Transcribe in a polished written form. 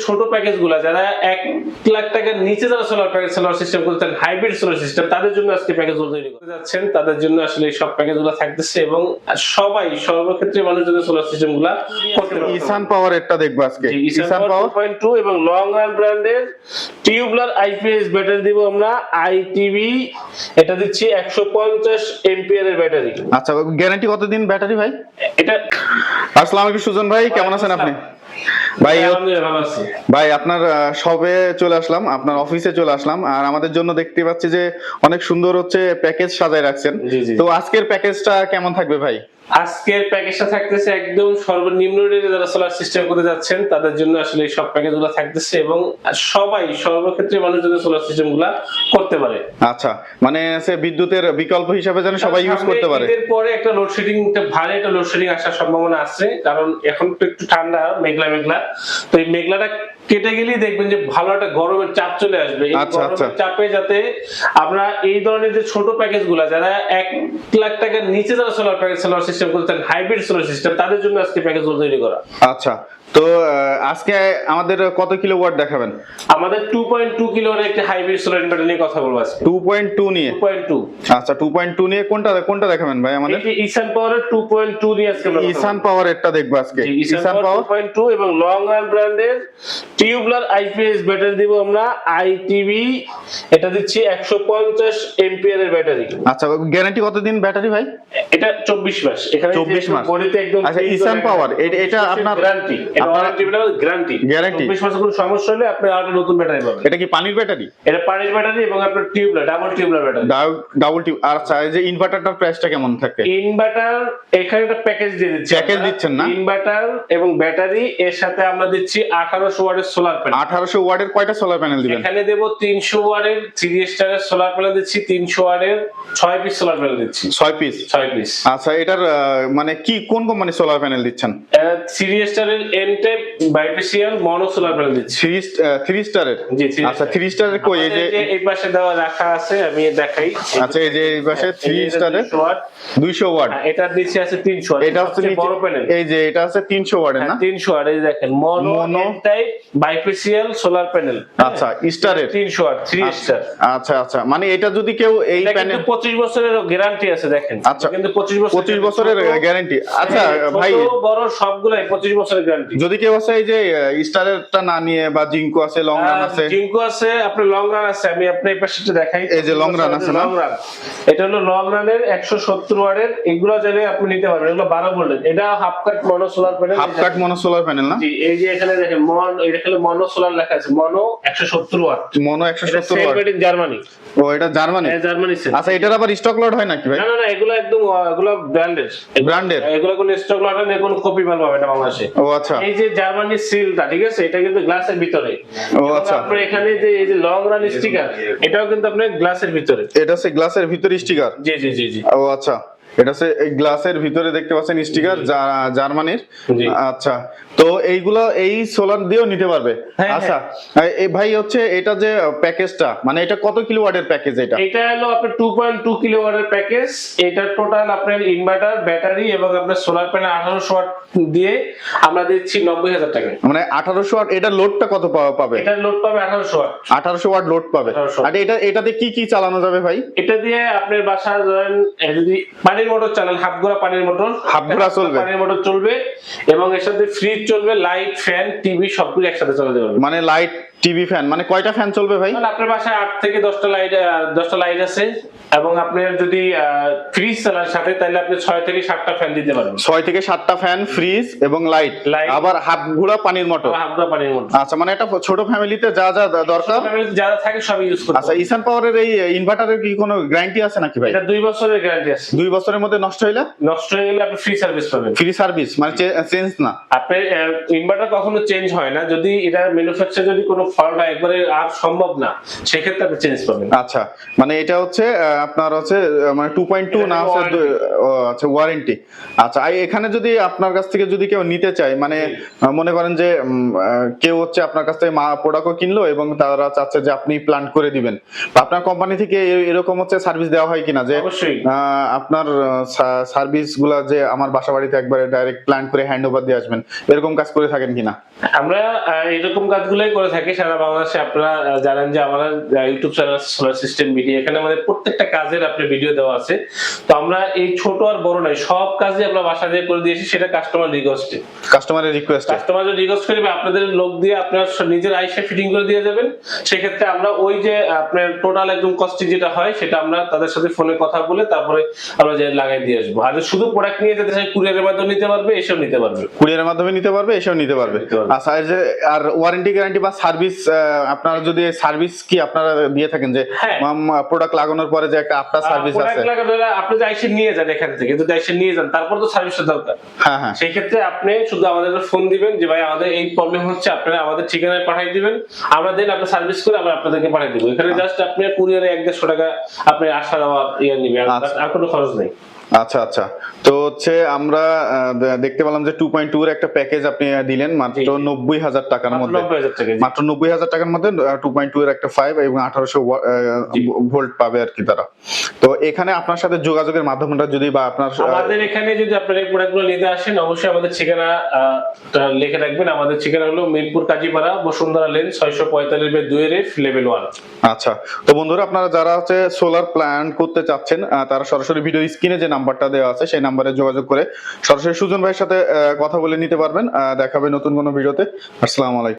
ছোট প্যাকেজ গুলা যারা 1 লাখ টাকার নিচে যারা সোলার প্যাকেজ সোলার সিস্টেম করতেন হাইব্রিড সোলার সিস্টেম তাদের জন্য আজকে প্যাকেজ গুলো তৈরি করতে যাচ্ছেন। তাদের জন্য আসলে এই সব প্যাকেজ গুলো থাকতেছে এবং সবাই সর্বক্ষেত্রে মানুষ যদি সোলার সিস্টেম গুলা করতে পারে। ইসান পাওয়ার একটা দেখবো আজকে। ইসান পাওয়ার 2.2 এবং লং রান ব্র্যান্ডের টিউবলার আইপিএস ব্যাটারি দিব আমরা আইটিভি। এটা দিচ্ছি 150 এম্পিয়ার এর ব্যাটারি। আচ্ছা, গ্যারান্টি কতদিন ব্যাটারি ভাই? এটা আসসালামু আলাইকুম সুজন ভাই, কেমন আছেন আপনি? ভাই ভালো আছি ভাই, আপনার সবে চলে আসলাম, আপনার অফিসে চলে আসলাম, আর আমাদের জন্য দেখতে পাচ্ছি যে অনেক সুন্দর হচ্ছে প্যাকেজ সাজায় রাখছেন। তো আজকের প্যাকেজটা কেমন থাকবে ভাই? আজকের প্যাকেজটা থাকতেছে একদম সর্বনিম্ন রেটে যারা সোলার সিস্টেম করতে যাচ্ছেন তাদের জন্য আসলে এই সব প্যাকেজ গুলো থাকতেছে এবং সবাই সর্বক্ষেত্রে মানুষ যদি সোলার সিস্টেম গুলা করতে পারে। আচ্ছা, মানে সে বিদ্যুতের বিকল্প হিসেবে যেন সবাই ইউজ করতে পারে। এর পরে একটা লোডশেডিং, ভারী একটা লোডশেডিং আসার সম্ভাবনা আছে, কারণ এখন তো একটু ঠান্ডা মেঘলা মেঘলা, তো এই মেঘলাটা কেটে গেলেই দেখবেন যে ভালো একটা গরমের চাপ চলে আসবে। এই গরমের চাপে যাতে আমরা এই ধরনের যে ছোট প্যাকেজ গুলা যারা 1 লাখ টাকার নিচে যারা সোলার প্যাকেজ সোলার সিস্টেম করতেন হাইব্রিড সোলার সিস্টেম তাদের জন্য আজকে প্যাকেজ গুলো তৈরি করা। আচ্ছা, তো আজকে আমাদের কত কিলোওয়াট দেখাবেন? আমাদের 2.2 কিলোওয়াট একটা হাইব্রিড সোলার ইনভার্টার নিয়ে কথা বলবো আজকে। 2.2 নিয়ে? 2.2। আচ্ছা, 2.2 নিয়ে কোনটা দেখাবেন ভাই আমাদের? এই ইসান পাওয়ারের 2.2 নিয়ে আজকে আমরা ইসান পাওয়ার একটা দেখবো আজকে। ইসান পাওয়ার 2.2 এবং লং রান ব্র্যান্ডের টিউবলার আইপিএস ব্যাটারি দিব আমরা আইটিভি। এটা দিচ্ছি 150 এম্পিয়ার এর ব্যাটারি। আচ্ছা, গ্যারান্টি কতদিন ব্যাটারি ভাই? এটা 24 মাস। এখানে 24 মাস বডিতে একদম। আচ্ছা, ইসান পাওয়ার এটা আপনার গ্যারান্টি, এটা ওয়ারেন্টি গ্যারান্টি। 24 মাসের কোনো সমস্যা হলে আপনি আরো নতুন ব্যাটারি পাবেন। এটা কি পানির ব্যাটারি? এটা পানির ব্যাটারি এবং আপনার tubular double tubular battery. Double tube. আচ্ছা, এই যে ইনভার্টারটার প্রাইসটা কেমন থাকে? ইনভার্টার এখানে একটা প্যাকেজ দিয়ে দিচ্ছি। প্যাকেজ দিচ্ছেন না? ইনভার্টার এবং ব্যাটারি এর সাথে আমরা দিচ্ছি 1800 ওয়াটের সোলার প্যানেল। 1800 ওয়াটের কয়টা সোলার প্যানেল দিবেন? এখানে দেব 300 ওয়াটের 3 স্টারের সোলার প্যানেল দিচ্ছি, 300 ওয়াটের 6 পিস সোলার প্যানেল দিচ্ছি। 6 পিস? 6 পিস। আচ্ছা, এটার মানে কি কোন কোম্পানির সোলার প্যানেল দিচ্ছেন? 3 স্টারের এন টাইপ বাইফেসিয়াল মনো সোলার প্যানেল দিচ্ছি। 3 স্টারের? জি। আচ্ছা, 3 স্টারের কই? এই যে এই পাশে দেওয়া রাখা আছে, আমি দেখাই। আচ্ছা, এই যে এই পাশে 3 স্টারের 200 ওয়াট। এটা দিচ্ছি আছে 300 ওয়াট। এটা হচ্ছে বড় প্যানেল। এই যে এটা আছে 300 ওয়াটের না? 300 ওয়াট। এই দেখেন mono N type bifacial solar panel. আচ্ছা, স্টারের 300 ওয়াট 3 স্টার। আচ্ছা, মানে এটা যদি কেউ এই প্যানেল 25 বছরের গ্যারান্টি আছে দেখেন। আচ্ছা, কিন্তু 25 বছরের গ্যারান্টি। আচ্ছা ভাই, ছোট বড় সবগুলাই 25 বছরের গ্যারান্টি। যদি কেউ আছে এই যে স্টারেরটা না নিয়ে বা জিঙ্কো আছে, লং রান আছে? জিঙ্কো আছে, আপনার লং রান আছে, আমি আপনার এই পাশেটা দেখাই। এই যে লং রান আছে না? লং রান, এটা হলো লং রানের 170 ওয়াটের। এগুলো চাইলে আপনি নিতে পারবেন, এগুলো 12 ভোল্টের। এটা হাফ কাট মনো সোলার প্যানেল। হাফ কাট মনো সোলার প্যানেল না? জি, এই যে এখানে দেখেন এটা খালি মনো সোলার লেখা আছে, মনো 170 ওয়াট। মনো 170 ওয়াট। এটা জার্মানি। ও, এটা জার্মানি? হ্যাঁ, জার্মানি। আচ্ছা, এটার আবার স্টক লট হয় নাকি ভাই? না, এগুলো একদম এগুলো ব্র্যান্ডেড। এগুলো কোনো স্টক লট নেই, কোনো কপি মাল পাবে না বাংলাদেশে। ও আচ্ছা। এই যে জার্মানির সিলটা, ঠিক আছে, এটা কিন্তু গ্লাসের ভিতরে। ও আচ্ছা। আপনার এখানে যে এই যে লং রান স্টিকার, এটাও কিন্তু আপনার গ্লাসের ভিতরে। এটা হচ্ছে গ্লাসের ভিতরে স্টিকার? জি। ও আচ্ছা, এটা হচ্ছে গ্লাসের ভিতরে দেখতে পাচ্ছেন স্টিকার, জার্মানির। আচ্ছা, তো এইগুলা এই সোলার দিয়েও নিতে পারবে? আচ্ছা এই ভাই, হচ্ছে এটা যে প্যাকেজটা, মানে এটা কত কিলোওয়াটের প্যাকেজ? এটা হলো আপনার 2.2 কিলোওয়াটের প্যাকেজ। এটা টোটাল আপনার ইনভার্টার, ব্যাটারি এবং আপনার সোলার প্যানেল 1800 ওয়াট দিয়ে আমরা দিচ্ছি 90,000 টাকা। মানে 1800 ওয়াট। এটা লোডটা কত পাবে? এটা লোড পাবে 1800 ওয়াট। 1800 ওয়াট লোড পাবে। আর এটাতে কি চালানো যাবে ভাই? এটা দিয়ে আপনার বাসায় ধরেন যদি পানির মোটর চালান, হাফ ঘোড়া পানির মোটর, চলবে, পানির মোটর চলবে এবং এর সাথে ফ্রিজ চলবে, লাইট, ফ্যান, টিভি সবগুলো একসাথে চলতে পারবে। মানে লাইট, টিভি, ফ্যান, মানে কয়টা ফ্যান চলবে ভাই? আপনার বাসায় 8 থেকে 10টা লাইট আছে এবং আপনার যদি ফ্রিজ চালান সাথে, তাহলে আপনি 6 থেকে 7টা ফ্যান দিতে পারবেন। 6 থেকে 7টা ফ্যান, ফ্রিজ এবং লাইট, আবার হাফ ঘোড়া পানির মোটর। আচ্ছা, মানে একটা ছোট ফ্যামিলিতে যা দরকার, যা থাকে সব ইউজ করতে। আচ্ছা, ইসান পাওয়ারের এই ইনভার্টারের কি কোনো গ্যারান্টি আছে নাকি ভাই? এটা 2 বছরের গ্যারান্টি আছে। 2 বছরের মধ্যে নষ্ট হয়ে গেলে আপনি ফ্রি সার্ভিস পাবেন। ফ্রি সার্ভিস মানে চেঞ্জ না? আপনার ইনভার্টার কখনো চেঞ্জ হয় না। যদি এটা ম্যানুফ্যাকচার যদি কোনো ভালোটা একবারে আর সম্ভব না, সেক্ষেত্রে আপনি চেঞ্জ পাবেন। আচ্ছা, মানে এটা হচ্ছে আপনার হচ্ছে মানে 2.2 না হচ্ছে আচ্ছা ওয়ারেন্টি। আচ্ছা, এখানে যদি আপনার কাছ থেকে যদি কেউ নিতে চায়, মানে মনে করেন যে কেউ হচ্ছে আপনার কাছ থেকে প্রোডাক্টও কিনলো এবং তারা চাচ্ছে যে আপনি প্ল্যান করে দিবেন, আপনার কোম্পানি থেকে এরকম হচ্ছে সার্ভিস দেওয়া হয় কিনা, যে অবশ্যই আপনার সার্ভিস গুলা যে আমার বাসা বাড়িতে একবারে ডাইরেক্ট প্ল্যান করে হ্যান্ড ওভার দিয়ে আসবেন, এরকম কাজ করে থাকেন কিনা? আমরা এরকম কাজগুলোই করে থাকি সারা বাংলাদেশে। আপনারা জানেন যে আমাদের YouTube channel solar system video, এখানে আমাদের প্রত্যেকটা কাজের আপনি ভিডিও দেওয়া আছে। তো আমরা এই ছোট আর বড় নয়, সব কাজই আমরা বাসা দিয়ে করে দিয়েছি, সেটা কাস্টমার রিকোয়েস্টে। কাস্টমারের রিকোয়েস্ট, কাস্টমার যদি রিকোয়েস্ট করবে আপনাদের লোক দিয়ে আপনার নিজের আইসে ফিটিং করে দিয়ে যাবেন, সেক্ষেত্রে আমরা ওই যে আপনার টোটাল একদম কস্ট যেটা হয় সেটা আমরা তাদের সাথে ফোনে কথা বলে তারপরে আমরা যে লাগাই দিয়ে আসবো। আর শুধু প্রোডাক্ট নিয়ে যেতে চাই কুরিয়ারের মাধ্যমে নিতে পারবে, এসেও নিতে পারবে, কুরিয়ারের মাধ্যমে নিতে পারবে, এসেও নিতে পারবে। আচ্ছা, আর ওয়ারেন্টি গ্যারান্টি বা সার্ভিস, আপনারা যদি সার্ভিস কি আপনারা দিয়ে থাকেন, যে প্রোডাক্ট লাগানোর পরে যে একটা আফটার সার্ভিস আছে? প্রোডাক্ট লাগানোর আপনি যে আইসে নিয়ে যান, এখান থেকে যদি আইসে নিয়ে যান তারপর তো সার্ভিসটা দরকার। হ্যাঁ হ্যাঁ, সেই ক্ষেত্রে আপনি শুধু আমাদের ফোন দিবেন যে ভাই আমাদের এই প্রবলেম হচ্ছে, আপনারা আমাদের ঠিকানায় পাঠিয়ে দিবেন, আমরা দেন আপনার সার্ভিস করে আমরা আপনাদেরকে পাঠিয়ে দিব। এখানে জাস্ট আপনি কুরিয়ারে 1-150 টাকা আপনি আসা যাওয়া নিবে, আর কোনো খরচ নেই। আচ্ছা আচ্ছা, তো হচ্ছে আমরা দেখতে পেলাম যে 2.2 এর একটা প্যাকেজ আপনি দিলেন মাত্র 90,000 টাকার মধ্যে, মাত্র 90,000 টাকার মধ্যে 2.2 এর একটা 5 এবং 1800 ভোল্ট পাবে আর কি তারা। তো এখানে আপনার সাথে যোগাযোগের মাধ্যমটা যদি, বা আপনার আমাদের এখানে যদি আপনারা এই প্রোডাক্টগুলো নিতে আসেন, অবশ্যই আমাদের ঠিকানা লিখে রাখবেন। আমাদের ঠিকানা হলো মিরপুর কাজীপাড়া, বসুন্ধরা লেন, 645/2 লেভেল 1। আচ্ছা, তো বন্ধুরা আপনারা যারা হচ্ছে সোলার প্ল্যান করতে চাচ্ছেন, তারা সরাসরি ভিডিও স্ক্রিনে যে নাম্বারটা দেওয়া আছে সেই নাম্বারে যোগাযোগ করে সরাসরি সুজন ভাইয়ের সাথে কথা বলে নিতে পারবেন। দেখাবে নতুন কোনো ভিডিওতে। আসসালামু আলাইকুম।